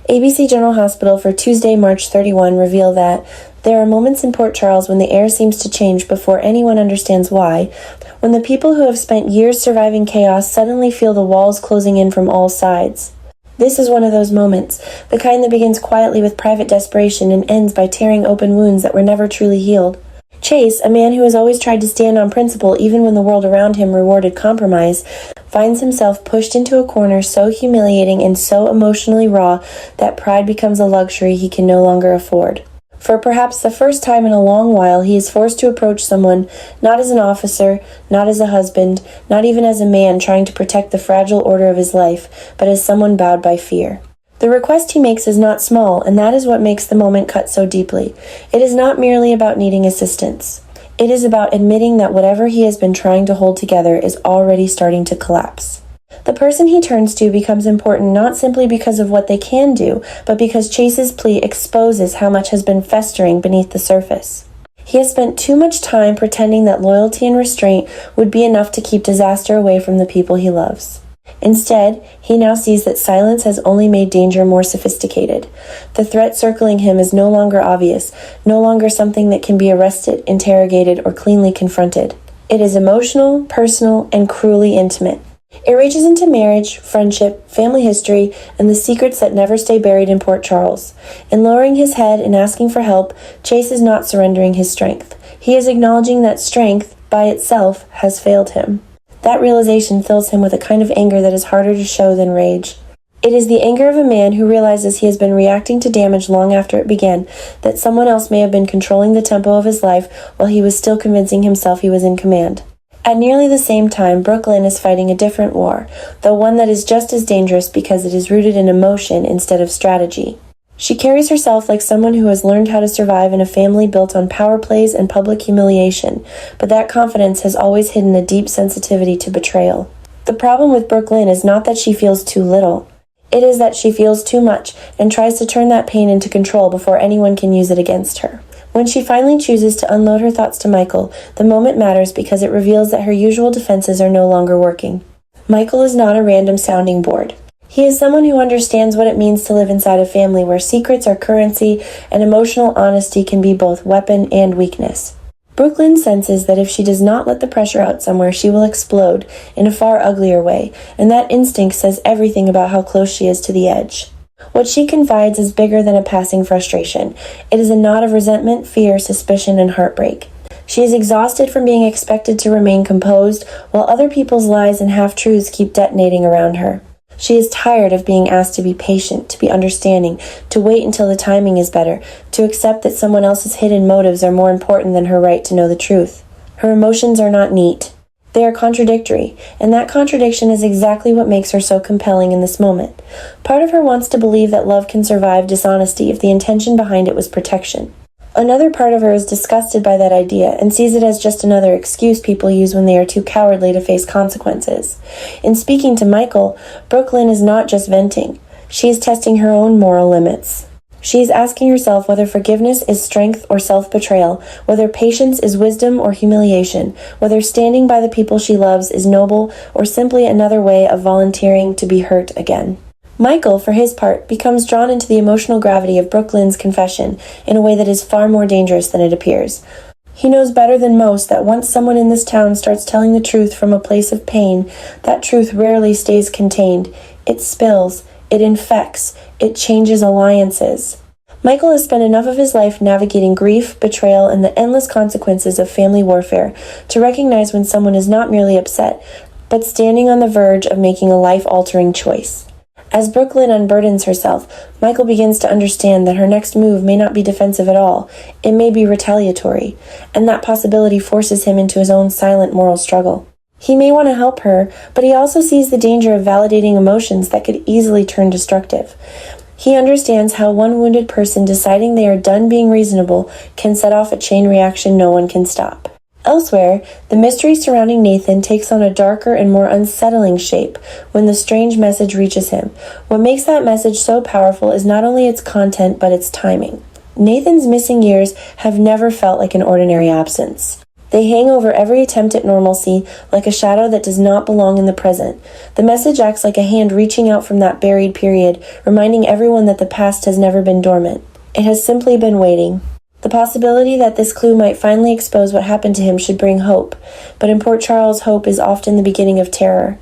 ABC General Hospital for Tuesday, March 31 reveal that there are moments in Port Charles when the air seems to change before anyone understands why, when the people who have spent years surviving chaos suddenly feel the walls closing in from all sides. This is one of those moments, the kind that begins quietly with private desperation and ends by tearing open wounds that were never truly healed. Chase, a man who has always tried to stand on principle even when the world around him rewarded compromise, finds himself pushed into a corner so humiliating and so emotionally raw that pride becomes a luxury he can no longer afford. For perhaps the first time in a long while, he is forced to approach someone not as an officer, not as a husband, not even as a man trying to protect the fragile order of his life, but as someone bowed by fear. The request he makes is not small, and that is what makes the moment cut so deeply. It is not merely about needing assistance. It is about admitting that whatever he has been trying to hold together is already starting to collapse. The person he turns to becomes important not simply because of what they can do, but because Chase's plea exposes how much has been festering beneath the surface. He has spent too much time pretending that loyalty and restraint would be enough to keep disaster away from the people he loves. Instead, he now sees that silence has only made danger more sophisticated. The threat circling him is no longer obvious, no longer something that can be arrested, interrogated, or cleanly confronted. It is emotional, personal, and cruelly intimate. It reaches into marriage, friendship, family history, and the secrets that never stay buried in Port Charles. In lowering his head and asking for help, Chase is not surrendering his strength. He is acknowledging that strength, by itself, has failed him. That realization fills him with a kind of anger that is harder to show than rage. It is the anger of a man who realizes he has been reacting to damage long after it began, that someone else may have been controlling the tempo of his life while he was still convincing himself he was in command. At nearly the same time, Brooklyn is fighting a different war, though one that is just as dangerous because it is rooted in emotion instead of strategy. She carries herself like someone who has learned how to survive in a family built on power plays and public humiliation, but that confidence has always hidden a deep sensitivity to betrayal. The problem with Brooklyn is not that she feels too little. It is that she feels too much and tries to turn that pain into control before anyone can use it against her. When she finally chooses to unload her thoughts to Michael, the moment matters because it reveals that her usual defenses are no longer working. Michael is not a random sounding board. He is someone who understands what it means to live inside a family where secrets are currency and emotional honesty can be both weapon and weakness. Brooklyn senses that if she does not let the pressure out somewhere, she will explode in a far uglier way, and that instinct says everything about how close she is to the edge. What she confides is bigger than a passing frustration. It is a knot of resentment, fear, suspicion, and heartbreak. She is exhausted from being expected to remain composed while other people's lies and half-truths keep detonating around her. She is tired of being asked to be patient, to be understanding, to wait until the timing is better, to accept that someone else's hidden motives are more important than her right to know the truth. Her emotions are not neat. They are contradictory, and that contradiction is exactly what makes her so compelling in this moment. Part of her wants to believe that love can survive dishonesty if the intention behind it was protection. Another part of her is disgusted by that idea and sees it as just another excuse people use when they are too cowardly to face consequences. In speaking to Michael, Brooklyn is not just venting. She is testing her own moral limits. She is asking herself whether forgiveness is strength or self-betrayal, whether patience is wisdom or humiliation, whether standing by the people she loves is noble or simply another way of volunteering to be hurt again. Michael, for his part, becomes drawn into the emotional gravity of Brooklyn's confession in a way that is far more dangerous than it appears. He knows better than most that once someone in this town starts telling the truth from a place of pain, that truth rarely stays contained. It spills. It infects. It changes alliances. Michael has spent enough of his life navigating grief, betrayal, and the endless consequences of family warfare to recognize when someone is not merely upset, but standing on the verge of making a life-altering choice. As Brooklyn unburdens herself, Michael begins to understand that her next move may not be defensive at all. It may be retaliatory, and that possibility forces him into his own silent moral struggle. He may want to help her, but he also sees the danger of validating emotions that could easily turn destructive. He understands how one wounded person deciding they are done being reasonable can set off a chain reaction no one can stop. Elsewhere, the mystery surrounding Nathan takes on a darker and more unsettling shape when the strange message reaches him. What makes that message so powerful is not only its content, but its timing. Nathan's missing years have never felt like an ordinary absence. They hang over every attempt at normalcy like a shadow that does not belong in the present. The message acts like a hand reaching out from that buried period, reminding everyone that the past has never been dormant. It has simply been waiting. The possibility that this clue might finally expose what happened to him should bring hope, but in Port Charles, hope is often the beginning of terror.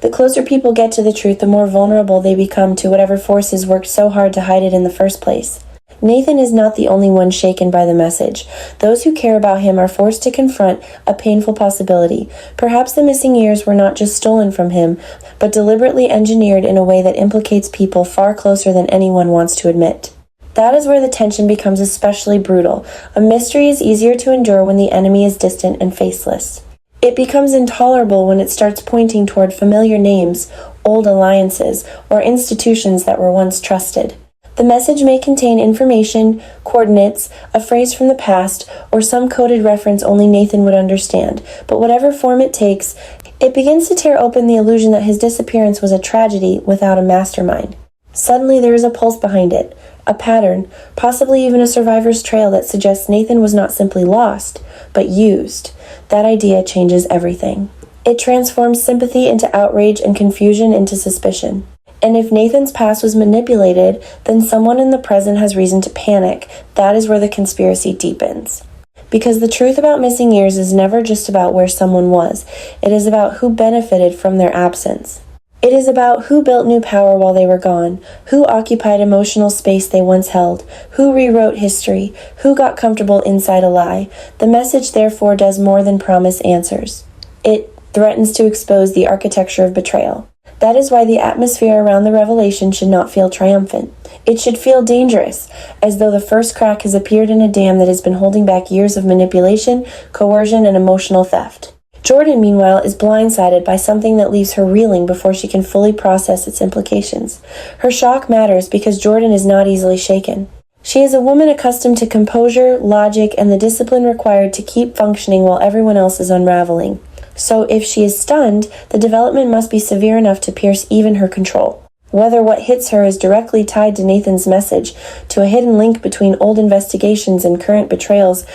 The closer people get to the truth, the more vulnerable they become to whatever forces worked so hard to hide it in the first place. Nathan is not the only one shaken by the message. Those who care about him are forced to confront a painful possibility. Perhaps the missing years were not just stolen from him, but deliberately engineered in a way that implicates people far closer than anyone wants to admit. That is where the tension becomes especially brutal. A mystery is easier to endure when the enemy is distant and faceless. It becomes intolerable when it starts pointing toward familiar names, old alliances, or institutions that were once trusted. The message may contain information, coordinates, a phrase from the past, or some coded reference only Nathan would understand, but whatever form it takes, it begins to tear open the illusion that his disappearance was a tragedy without a mastermind. Suddenly there is a pulse behind it, a pattern, possibly even a survivor's trail that suggests Nathan was not simply lost, but used. That idea changes everything. It transforms sympathy into outrage and confusion into suspicion. And if Nathan's past was manipulated, then someone in the present has reason to panic. That is where the conspiracy deepens. Because the truth about missing years is never just about where someone was. It is about who benefited from their absence. It is about who built new power while they were gone, who occupied emotional space they once held, who rewrote history, who got comfortable inside a lie. The message, therefore, does more than promise answers. It threatens to expose the architecture of betrayal. That is why the atmosphere around the revelation should not feel triumphant. It should feel dangerous, as though the first crack has appeared in a dam that has been holding back years of manipulation, coercion, and emotional theft. Jordan, meanwhile, is blindsided by something that leaves her reeling before she can fully process its implications. Her shock matters because Jordan is not easily shaken. She is a woman accustomed to composure, logic, and the discipline required to keep functioning while everyone else is unraveling. So if she is stunned, the development must be severe enough to pierce even her control. Whether what hits her is directly tied to Nathan's message, to a hidden link between old investigations and current betrayals,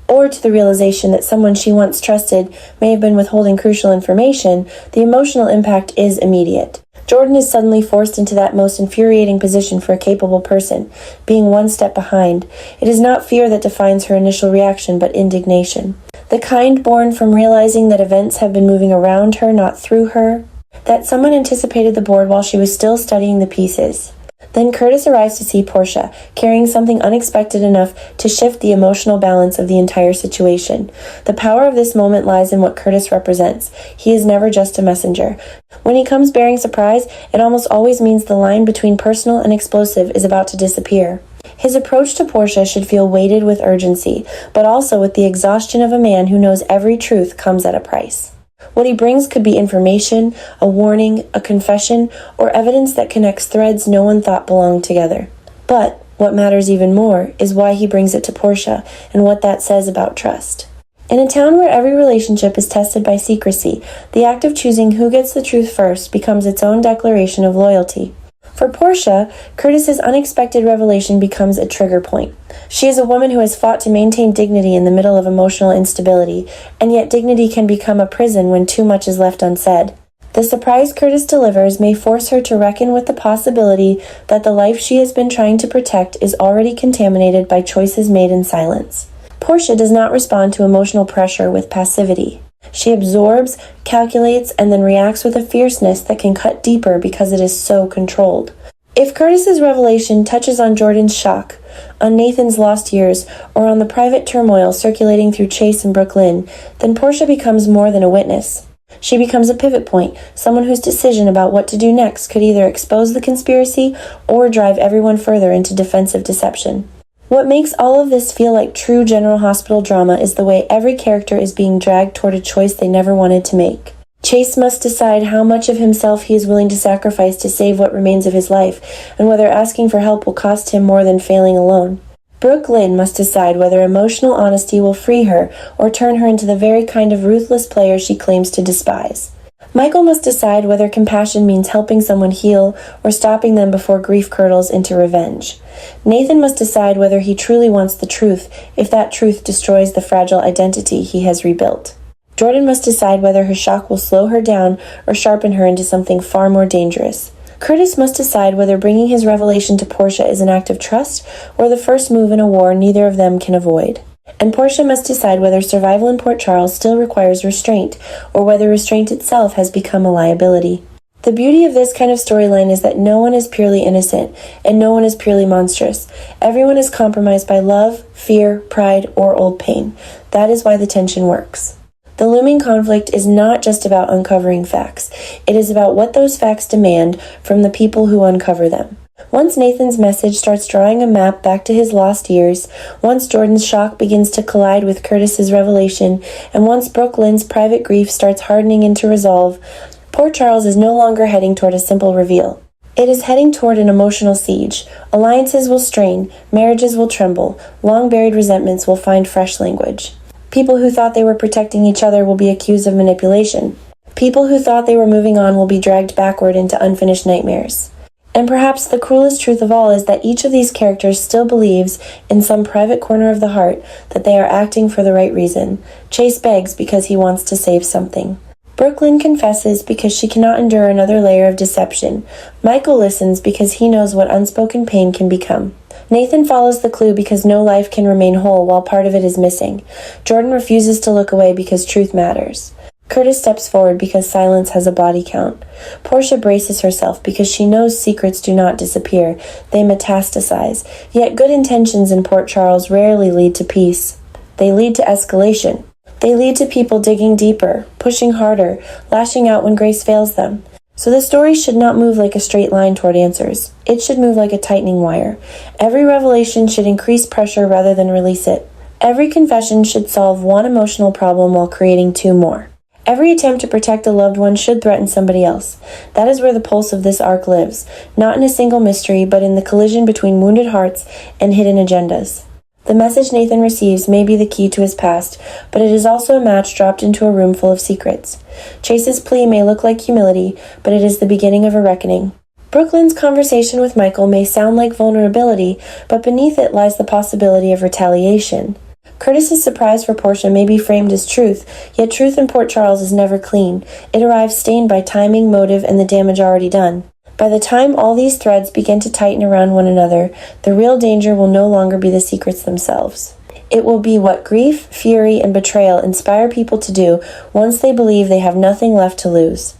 or to the realization that someone she once trusted may have been withholding crucial information, the emotional impact is immediate. Jordan is suddenly forced into that most infuriating position for a capable person, being one step behind. It is not fear that defines her initial reaction, but indignation. The kind born from realizing that events have been moving around her, not through her. That someone anticipated the board while she was still studying the pieces. Then Curtis arrives to see Portia, carrying something unexpected enough to shift the emotional balance of the entire situation. The power of this moment lies in what Curtis represents. He is never just a messenger. When he comes bearing surprise, it almost always means the line between personal and explosive is about to disappear. His approach to Portia should feel weighted with urgency, but also with the exhaustion of a man who knows every truth comes at a price. What he brings could be information, a warning, a confession, or evidence that connects threads no one thought belonged together. But what matters even more is why he brings it to Portia and what that says about trust. In a town where every relationship is tested by secrecy, the act of choosing who gets the truth first becomes its own declaration of loyalty. For Portia, Curtis's unexpected revelation becomes a trigger point. She is a woman who has fought to maintain dignity in the middle of emotional instability, and yet dignity can become a prison when too much is left unsaid. The surprise Curtis delivers may force her to reckon with the possibility that the life she has been trying to protect is already contaminated by choices made in silence. Portia does not respond to emotional pressure with passivity. She absorbs, calculates, and then reacts with a fierceness that can cut deeper because it is so controlled. If Curtis's revelation touches on Jordan's shock, on Nathan's lost years, or on the private turmoil circulating through Chase and Brooklyn, then Portia becomes more than a witness. She becomes a pivot point, someone whose decision about what to do next could either expose the conspiracy or drive everyone further into defensive deception. What makes all of this feel like true General Hospital drama is the way every character is being dragged toward a choice they never wanted to make. Chase must decide how much of himself he is willing to sacrifice to save what remains of his life, and whether asking for help will cost him more than failing alone. Brooklyn must decide whether emotional honesty will free her or turn her into the very kind of ruthless player she claims to despise. Michael must decide whether compassion means helping someone heal or stopping them before grief curdles into revenge. Nathan must decide whether he truly wants the truth if that truth destroys the fragile identity he has rebuilt. Jordan must decide whether her shock will slow her down or sharpen her into something far more dangerous. Curtis must decide whether bringing his revelation to Portia is an act of trust or the first move in a war neither of them can avoid. And Portia must decide whether survival in Port Charles still requires restraint, or whether restraint itself has become a liability. The beauty of this kind of storyline is that no one is purely innocent, and no one is purely monstrous. Everyone is compromised by love, fear, pride, or old pain. That is why the tension works. The looming conflict is not just about uncovering facts. It is about what those facts demand from the people who uncover them. Once Nathan's message starts drawing a map back to his lost years, once Jordan's shock begins to collide with Curtis's revelation, and once Brooke Lynn's private grief starts hardening into resolve, Port Charles is no longer heading toward a simple reveal. It is heading toward an emotional siege. Alliances will strain, marriages will tremble, long-buried resentments will find fresh language. People who thought they were protecting each other will be accused of manipulation. People who thought they were moving on will be dragged backward into unfinished nightmares. And perhaps the cruelest truth of all is that each of these characters still believes, in some private corner of the heart, that they are acting for the right reason. Chase begs because he wants to save something. Brooke Lynn confesses because she cannot endure another layer of deception. Michael listens because he knows what unspoken pain can become. Nathan follows the clue because no life can remain whole while part of it is missing. Jordan refuses to look away because truth matters. Curtis steps forward because silence has a body count. Portia braces herself because she knows secrets do not disappear, they metastasize. Yet good intentions in Port Charles rarely lead to peace. They lead to escalation. They lead to people digging deeper, pushing harder, lashing out when grace fails them. So the story should not move like a straight line toward answers. It should move like a tightening wire. Every revelation should increase pressure rather than release it. Every confession should solve one emotional problem while creating two more. Every attempt to protect a loved one should threaten somebody else. That is where the pulse of this arc lives, not in a single mystery, but in the collision between wounded hearts and hidden agendas. The message Nathan receives may be the key to his past, but it is also a match dropped into a room full of secrets. Chase's plea may look like humility, but it is the beginning of a reckoning. Brooke Lynn's conversation with Michael may sound like vulnerability, but beneath it lies the possibility of retaliation. Curtis's surprise for Portia may be framed as truth, yet truth in Port Charles is never clean. It arrives stained by timing, motive, and the damage already done. By the time all these threads begin to tighten around one another, the real danger will no longer be the secrets themselves. It will be what grief, fury, and betrayal inspire people to do once they believe they have nothing left to lose.